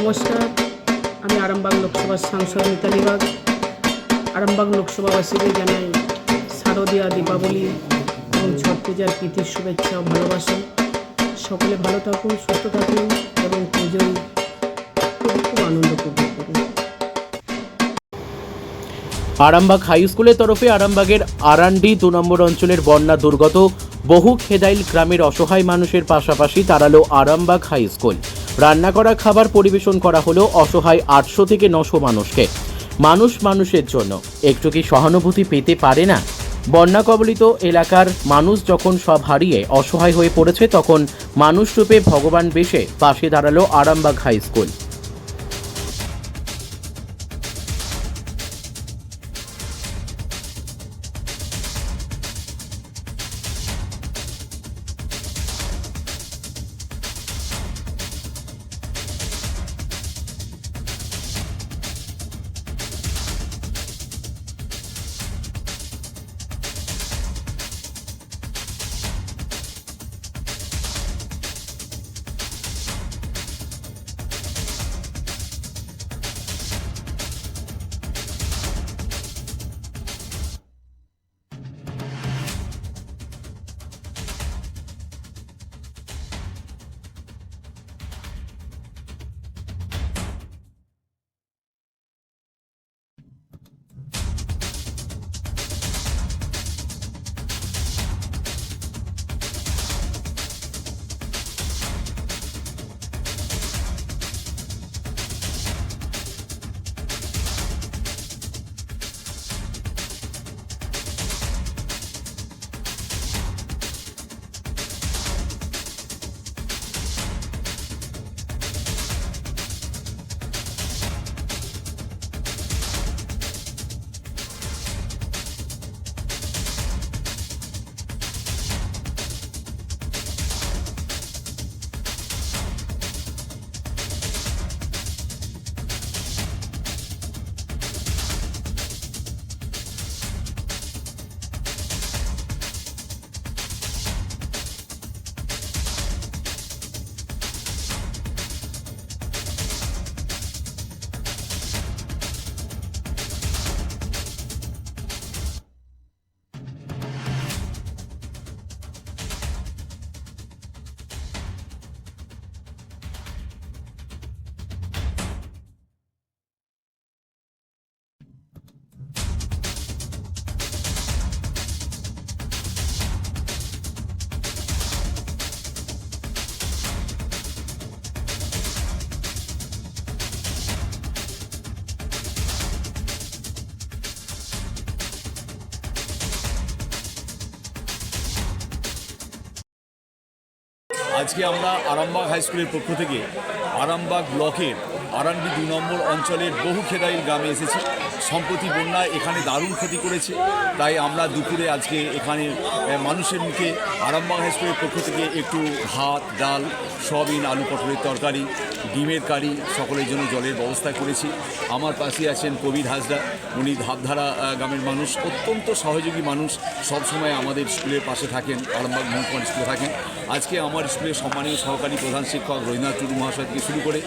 নমস্কার, আমি আরামবাগ লোকসভার সাংসদ মিতালি বাগ। আরামবাগ লোকসভাবাসীদের জানাই শারদীয়া, দীপাবলি এবং ছট পূজার প্রীতির শুভেচ্ছা ও ভালোবাসা। সকলে ভালো থাকুন, সুস্থ থাকুন এবং পুজোয় খুব আনন্দ উপভোগ করুন। আরামবাগ হাই স্কুলের তরফে আরামবাগের আরান্ডি 2 নম্বর অঞ্চলের বন্যা দুর্গত বহু খেদাইল গ্রামের অসহায় মানুষের পাশাপাশি তাড়ালো আরামবাগ হাই স্কুল। রান্না করা খাবার পরিবেশন করা হলো অসহায় 800 থেকে 900 মানুষকে। মানুষের জন্য একটু কি সহানুভূতি পেতে পারে না? বন্যা কবলিত এলাকার মানুষ যখন সব হারিয়ে অসহায় হয়ে পড়েছে, তখন মানুষ রূপে ভগবান বেশে পাশে দাঁড়ালো আরামবাগ হাই স্কুল। আজকে আমরা আরামবাগ হাই স্কুলের পক্ষ থেকে আরামবাগ ব্লকের আরান্ডি 2 নম্বর অঞ্চলের বহু খেদাইল গ্রামে এসেছি। সম্প্রতি বন্যায় এখানে দারুণ ক্ষতি করেছে, তাই আমরা দুপুরে আজকে এখানে মানুষের মুখে আরামবাগ হাই স্কুলের পক্ষ থেকে একটু ভাত, ডাল, সয়াবিন, আলু পটলের তরকারি, ডিমের কারি, সকলের জন্য জলের ব্যবস্থা করেছি। আমার পাশে আছেন কবির হাজরা, উনি ধাপধারা গ্রামের মানুষ, অত্যন্ত সহযোগী মানুষ, সবসময় আমাদের স্কুলের পাশে থাকেন, আরামবাগ মহকুমার স্কুলে থাকেন। আজকে আমার স্কুলের সম্মানীয় সহকারী প্রধান শিক্ষক রবীন্দ্রনাথ টুডু মহাশয় থেকে শুরু করে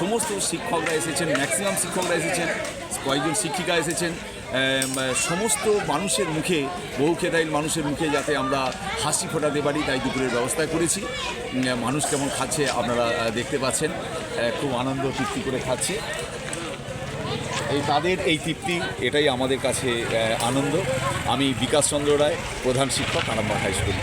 সমস্ত শিক্ষকরা এসেছেন, ম্যাক্সিমাম শিক্ষকরা এসেছেন, কয়েকজন শিক্ষিকা এসেছেন। সমস্ত মানুষের মুখে, বহু খেদাইল মানুষের মুখে যাতে আমরা হাসি ফোটাতে পারি, তাই দুপুরের ব্যবস্থা করেছি। মানুষ কেমন খাচ্ছে আপনারা দেখতে পাচ্ছেন, খুব আনন্দ তৃপ্তি করে খাচ্ছে। তাদের এই তৃপ্তি, এটাই আমাদের কাছে আনন্দ। আমি বিকাশ চন্দ্র রায়, প্রধান শিক্ষক, আরামবাগ হাই স্কুল।